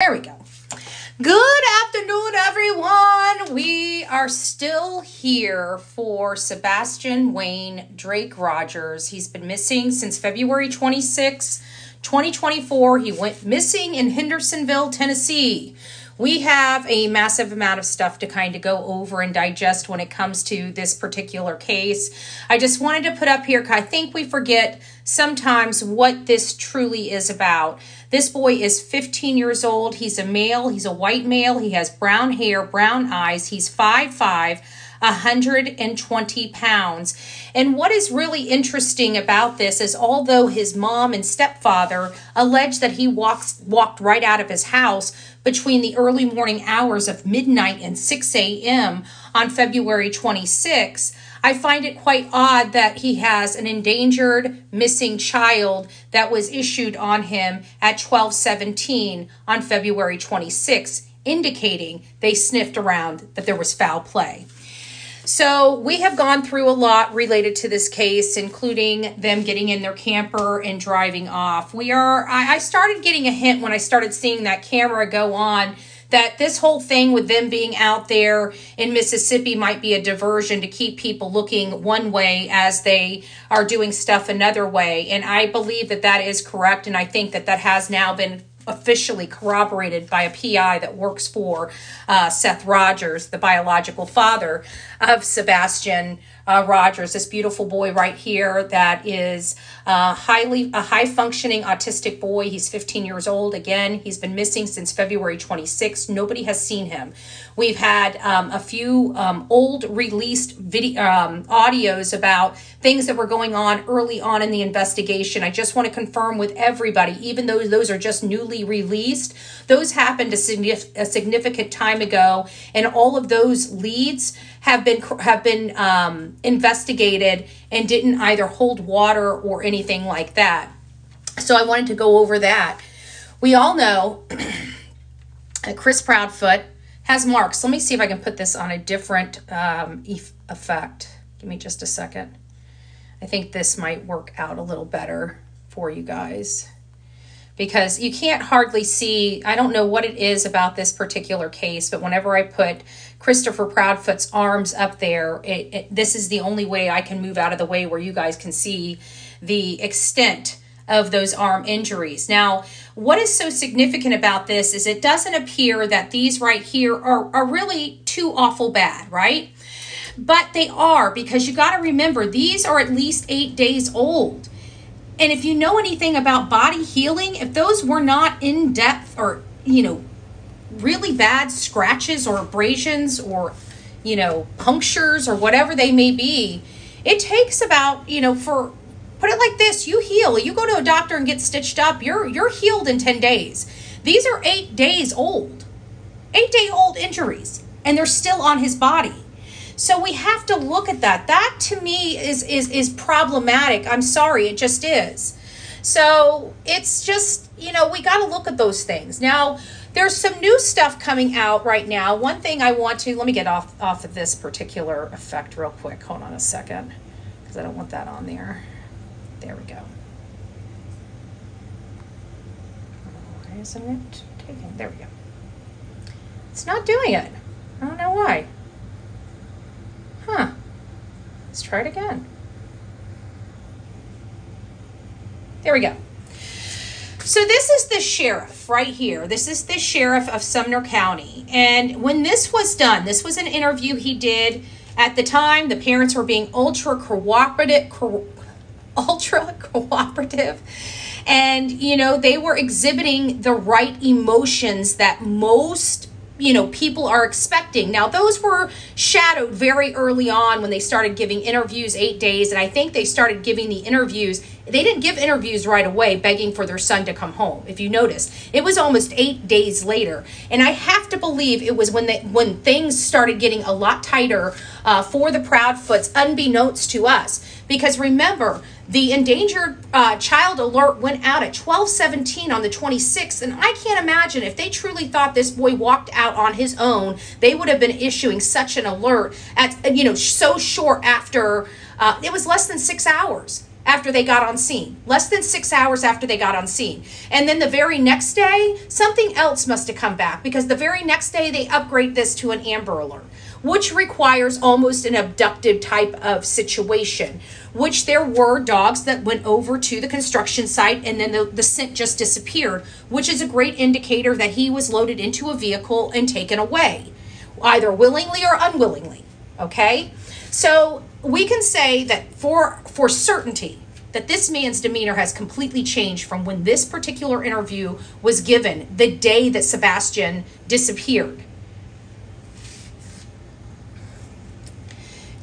There we go. Good afternoon, everyone. We are still here for Sebastian Wayne Drake Rogers. He's been missing since February 26, 2024. He went missing in Hendersonville, Tennessee. We have a massive amount of stuff to kind of go over and digest when it comes to this particular case. I just wanted to put up here, because I think we forget sometimes what this truly is about. This boy is 15 years old. He's a male. He's a white male. He has brown hair, brown eyes. He's 5'5", 120 pounds. And what is really interesting about this is, although his mom and stepfather allege that he walked right out of his house between the early morning hours of midnight and 6 a.m. on February 26, I find it quite odd that he has an endangered missing child that was issued on him at 12:17 on February 26, indicating they sniffed around that there was foul play. So we have gone through a lot related to this case, including them getting in their camper and driving off. I started getting a hint when I started seeing that camera go on that this whole thing with them being out there in Mississippi might be a diversion to keep people looking one way as they are doing stuff another way. And I believe that that is correct. And I think that that has now been officially corroborated by a PI that works for Seth Rogers, the biological father of Sebastian Rogers, this beautiful boy right here that is a high-functioning autistic boy. He's 15 years old. Again, he's been missing since February 26th. Nobody has seen him. We've had a few old released video audios about things that were going on early on in the investigation. I just want to confirm with everybody, even though those are just newly released, those happened a significant time ago, and all of those leads have been investigated and didn't either hold water or anything like that. So I wanted to go over that. We all know that Chris Proudfoot has marks. Let me see if I can put this on a different effect. Give me just a second. I think this might work out a little better for you guys, because you can't hardly see. I don't know what it is about this particular case, but whenever I put Christopher Proudfoot's arms up there, this is the only way I can move out of the way where you guys can see the extent of those arm injuries. Now, what is so significant about this is it doesn't appear that these right here are really too awful bad, right? But they are, because you got to remember, these are at least 8 days old. And if you know anything about body healing, if those were not in depth or, really bad scratches or abrasions or, punctures or whatever they may be, it takes about, put it like this, you heal, you go to a doctor and get stitched up, you're healed in 10 days. These are 8 days old, 8-day-old injuries, and they're still on his body. So we have to look at that. That to me is problematic. I'm sorry, it just is. So it's just, we got to look at those things. Now, there's some new stuff coming out right now. One thing I want to, let me get off of this particular effect real quick. Hold on a second, because I don't want that on there. There we go. Why isn't it taking? There we go. It's not doing it. I don't know why. Huh. Let's try it again. There we go. So this is the sheriff right here. This is the sheriff of Sumner County. And when this was done, this was an interview he did. At the time, the parents were being ultra cooperative. And, they were exhibiting the right emotions that most people are expecting. Now, those were shadowed very early on when they started giving interviews 8 days. And I think they started giving the interviews. They didn't give interviews right away begging for their son to come home. If you notice, it was almost 8 days later. And I have to believe it was when things started getting a lot tighter for the Proudfoots, unbeknownst to us. Because remember, the endangered child alert went out at 12:17 on the 26th, and I can't imagine if they truly thought this boy walked out on his own, they would have been issuing such an alert at so short after. It was less than 6 hours after they got on scene. Less than 6 hours after they got on scene. And then the very next day, something else must have come back, because the very next day they upgrade this to an Amber Alert, which requires almost an abductive type of situation, which there were dogs that went over to the construction site and then the scent just disappeared, which is a great indicator that he was loaded into a vehicle and taken away, either willingly or unwillingly, okay? So we can say that for certainty that this man's demeanor has completely changed from when this particular interview was given the day that Sebastian disappeared.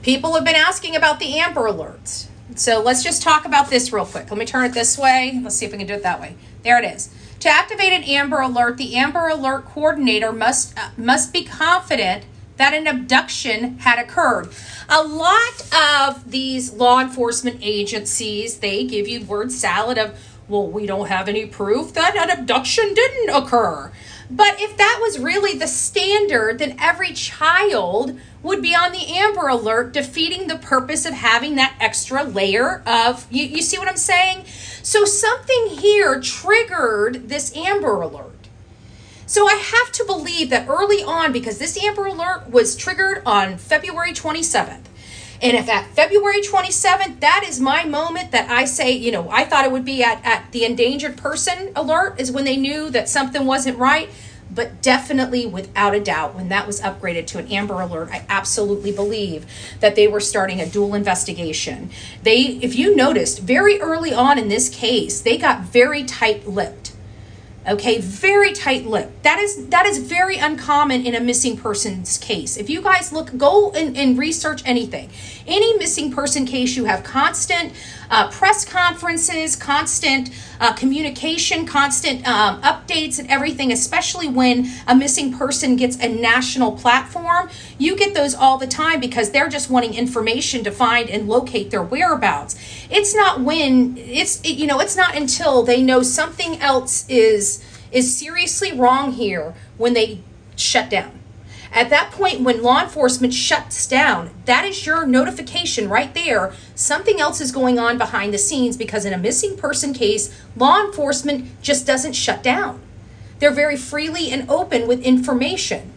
People have been asking about the Amber Alerts. So let's just talk about this real quick. Let me turn it this way. Let's see if we can do it that way. There it is. To activate an Amber Alert, the Amber Alert coordinator must be confident that an abduction had occurred. A lot of these law enforcement agencies, they give you word salad of, well, we don't have any proof that an abduction didn't occur. But if that was really the standard, then every child would be on the Amber Alert, defeating the purpose of having that extra layer of, you see what I'm saying? So something here triggered this Amber Alert. So I have to believe that early on, because this Amber Alert was triggered on February 27th. And if at February 27th, that is my moment that I say, you know, I thought it would be at the endangered person alert is when they knew that something wasn't right. But definitely, without a doubt, when that was upgraded to an Amber Alert, I absolutely believe that they were starting a dual investigation. If you noticed, very early on in this case, they got very tight-lipped. Okay, very tight-lipped. That is very uncommon in a missing persons case. If you guys go and research anything, any missing person case, you have constant press conferences, constant communication, constant updates and everything, especially when a missing person gets a national platform. You get those all the time because they're just wanting information to find and locate their whereabouts. It's not it's not until they know something else is seriously wrong here when they shut down. At that point, when law enforcement shuts down, that is your notification right there. Something else is going on behind the scenes, because in a missing person case, law enforcement just doesn't shut down. They're very freely and open with information.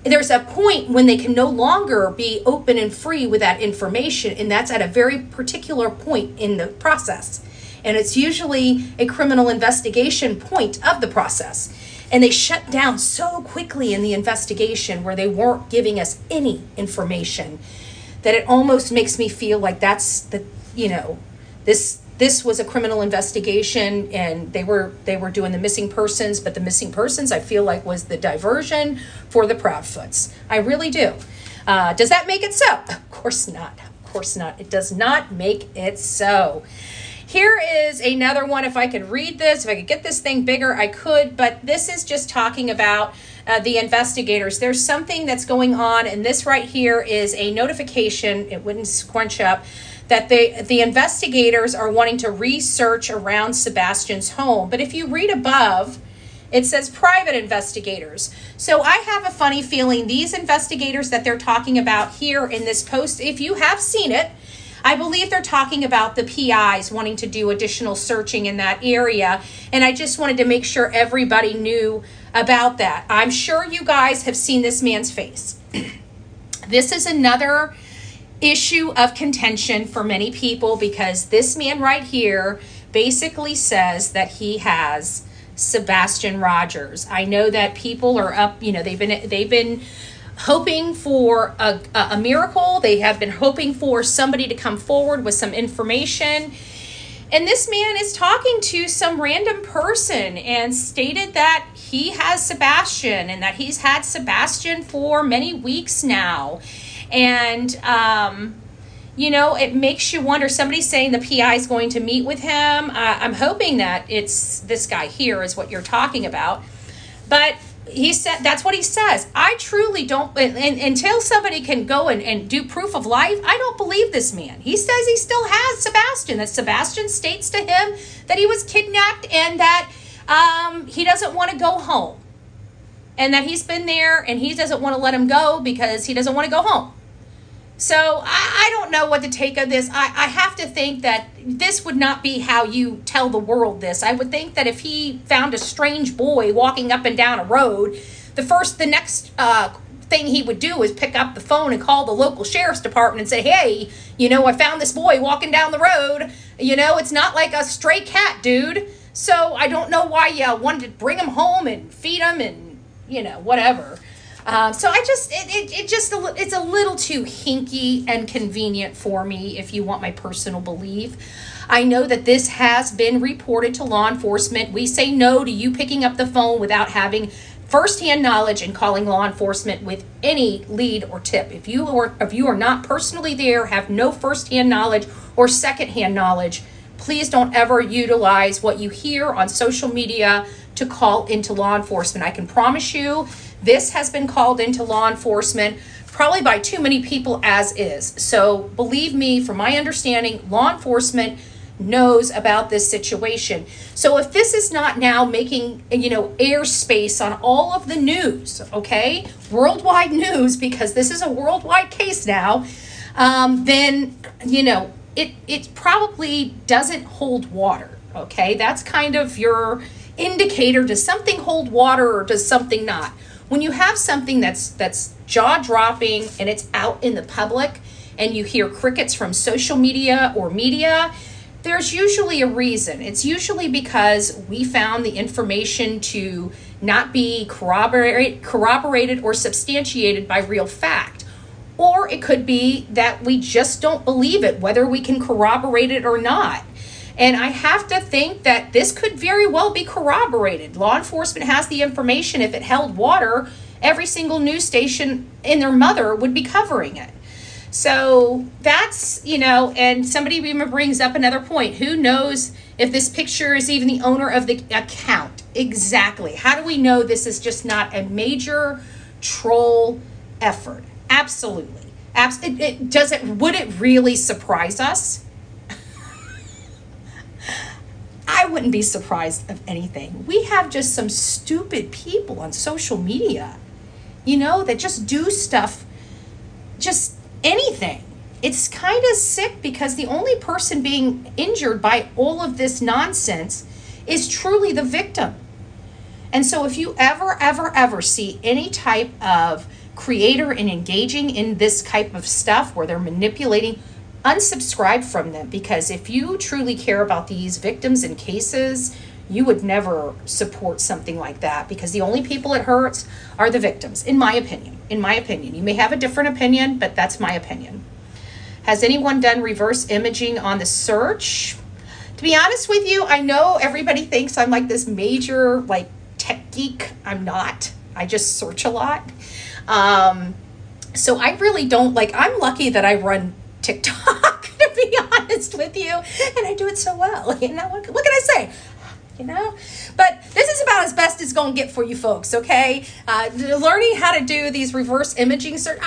There's a point when they can no longer be open and free with that information, and that's at a very particular point in the process. And it's usually a criminal investigation point of the process. And they shut down so quickly in the investigation where they weren't giving us any information that it almost makes me feel like that's this was a criminal investigation and they were doing the missing persons, but the missing persons I feel like was the diversion for the Proudfoots. I really do. Does that make it so? Of course not. Of course not. It does not make it so. Here is another one. If I could read this, if I could get this thing bigger, I could, but this is just talking about the investigators. There's something that's going on, and this right here is a notification, it wouldn't scrunch up, that the investigators are wanting to research around Sebastian's home. But if you read above, it says private investigators. So I have a funny feeling these investigators that they're talking about here in this post, if you have seen it, I believe they're talking about the PIs wanting to do additional searching in that area. And I just wanted to make sure everybody knew about that. I'm sure you guys have seen this man's face. This is another issue of contention for many people, because this man right here basically says that he has Sebastian Rogers. I know that people are up, they've been hoping for a miracle. They have been hoping for somebody to come forward with some information. And this man is talking to some random person and stated that he has Sebastian and that he's had Sebastian for many weeks now. And, it makes you wonder. Somebody's saying the PI is going to meet with him. I'm hoping that it's this guy here is what you're talking about. But he said, that's what he says. I truly don't, until somebody can go and do proof of life, I don't believe this man. He says he still has Sebastian, that Sebastian states to him that he was kidnapped and that he doesn't want to go home. And that he's been there and he doesn't want to let him go because he doesn't want to go home. So I don't know what to take of this. I have to think that this would not be how you tell the world this. I would think that if he found a strange boy walking up and down a road, the next thing he would do is pick up the phone and call the local sheriff's department and say, hey, I found this boy walking down the road. It's not like a stray cat, dude. So I don't know why you wanted to bring him home and feed him and, whatever. So it's a little too hinky and convenient for me, if you want my personal belief. I know that this has been reported to law enforcement. We say no to you picking up the phone without having firsthand knowledge and calling law enforcement with any lead or tip. If you are not personally there, have no firsthand knowledge or secondhand knowledge, please don't ever utilize what you hear on social media to call into law enforcement. I can promise you this has been called into law enforcement probably by too many people as is. So believe me, from my understanding, law enforcement knows about this situation. So if this is not now making, airspace on all of the news, okay, worldwide news, because this is a worldwide case now, then, it probably doesn't hold water, okay? That's kind of your indicator. Does something hold water or does something not? When you have something that's jaw-dropping and it's out in the public and you hear crickets from social media or media, there's usually a reason. It's usually because we found the information to not be corroborated or substantiated by real fact. Or it could be that we just don't believe it, whether we can corroborate it or not. And I have to think that this could very well be corroborated. Law enforcement has the information. If it held water, every single news station and their mother would be covering it. So that's, and somebody even brings up another point. Who knows if this picture is even the owner of the account? Exactly. How do we know this is just not a major troll effort? Absolutely. Would it really surprise us? I wouldn't be surprised of anything. We have just some stupid people on social media, that just do stuff, just anything. It's kind of sick because the only person being injured by all of this nonsense is truly the victim. And so if you ever see any type of creator and engaging in this type of stuff where they're manipulating, unsubscribe from them, because if you truly care about these victims and cases, you would never support something like that, because the only people it hurts are the victims, in my opinion. You may have a different opinion, but that's my opinion. Has anyone done reverse imaging on the search? To be honest with you, I know everybody thinks I'm like this major tech geek. I'm not. I just search a lot. So I really don't I'm lucky that I run TikTok, to be honest with you, and I do it so well. What can I say? But this is about as best it's going to get for you folks, okay? Learning how to do these reverse imaging search.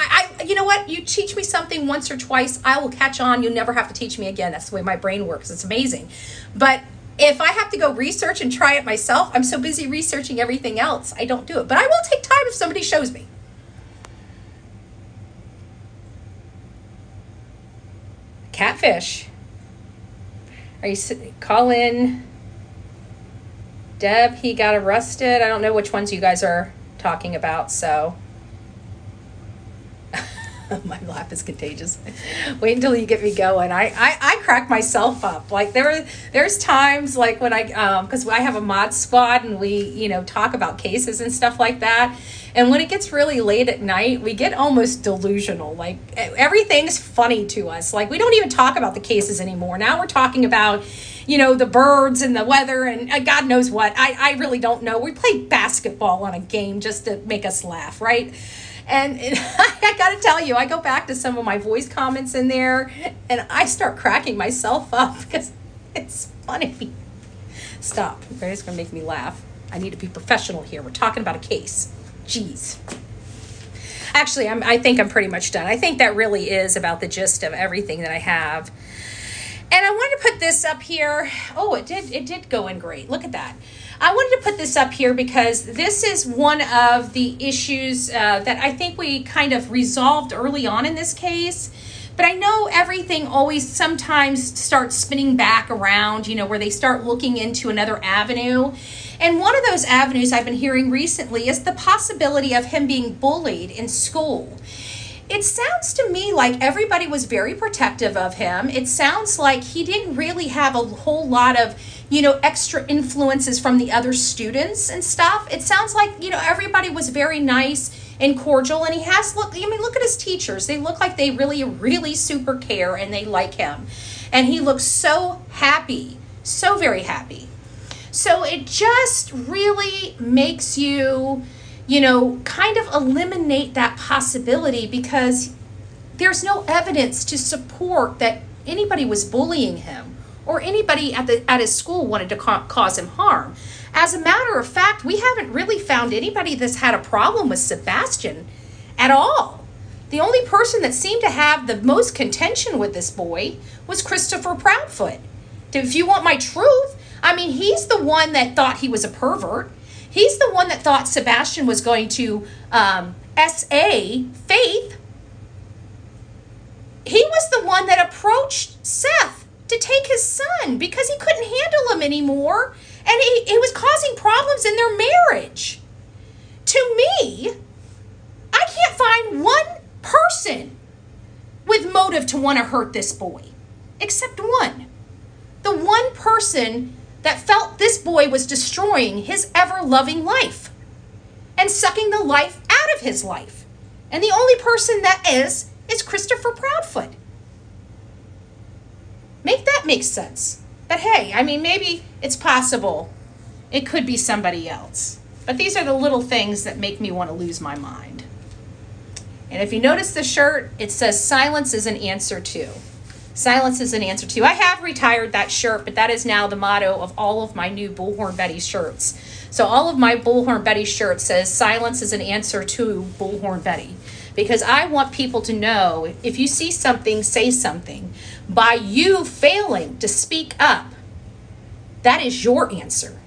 You know what? You teach me something once or twice, I will catch on. You'll never have to teach me again. That's the way my brain works. It's amazing. But if I have to go research and try it myself, I'm so busy researching everything else, I don't do it. But I will take time if somebody shows me. Catfish. Are you call in Deb? He got arrested. I don't know which ones you guys are talking about, so my laugh is contagious. Wait until you get me going. I crack myself up. There's times when I because I have a mod squad and we talk about cases and stuff like that. And when it gets really late at night, we get almost delusional. Everything's funny to us. We don't even talk about the cases anymore. Now we're talking about, the birds and the weather and God knows what. I really don't know. We play basketball on a game just to make us laugh, right? And I got to tell you, I go back to some of my voice comments in there and I start cracking myself up because it's funny. Stop. You guys are going to make me laugh. I need to be professional here. We're talking about a case. Jeez. Actually, I think I'm pretty much done. I think that really is about the gist of everything that I have. And I wanted to put this up here. Oh, it did go in great. Look at that. I wanted to put this up here because this is one of the issues that I think we kind of resolved early on in this case. But I know everything always sometimes starts spinning back around, you know, where they start looking into another avenue. And one of those avenues I've been hearing recently is the possibility of him being bullied in school. It sounds to me like everybody was very protective of him. It sounds like he didn't really have a whole lot of, you know, extra influences from the other students and stuff. It sounds like, you know, everybody was very nice and cordial, and he has, look at his teachers. They look like they really super care and they like him. And he looks so happy, so very happy. So it just really makes you, you know, kind of eliminate that possibility, because there's no evidence to support that anybody was bullying him or anybody at his school wanted to cause him harm. As a matter of fact, we haven't really found anybody that's had a problem with Sebastian at all. The only person that seemed to have the most contention with this boy was Christopher Proudfoot. If you want my truth, I mean, he's the one that thought he was a pervert. He's the one that thought Sebastian was going to S.A. Faith. He was the one that approached Seth to take his son because he couldn't handle him anymore. And it was causing problems in their marriage. To me, I can't find one person with motive to want to hurt this boy, except one. The one person that felt this boy was destroying his ever-loving life and sucking the life out of his life. And the only person that is Christopher Proudfoot. Make that make sense. But hey, I mean, maybe it's possible it could be somebody else. But these are the little things that make me want to lose my mind. And if you notice the shirt, it says silence is an answer to. Silence is an answer to. I have retired that shirt, but that is now the motto of all of my new Bullhorn Betty shirts. So all of my Bullhorn Betty shirts says silence is an answer to Bullhorn Betty. Because I want people to know, if you see something, say something. By you failing to speak up, that is your answer.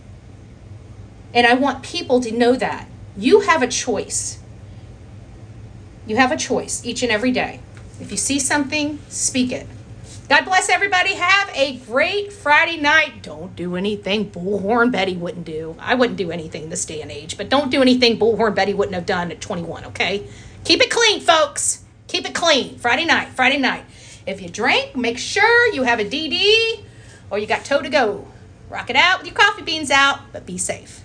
And I want people to know that. You have a choice. You have a choice each and every day. If you see something, speak it. God bless everybody. Have a great Friday night. Don't do anything Bullhorn Betty wouldn't do. I wouldn't do anything this day and age, but don't do anything Bullhorn Betty wouldn't have done at 21, okay? Keep it clean, folks. Keep it clean. Friday night. If you drink, make sure you have a DD or you got toe to go. Rock it out with your coffee beans out, but be safe.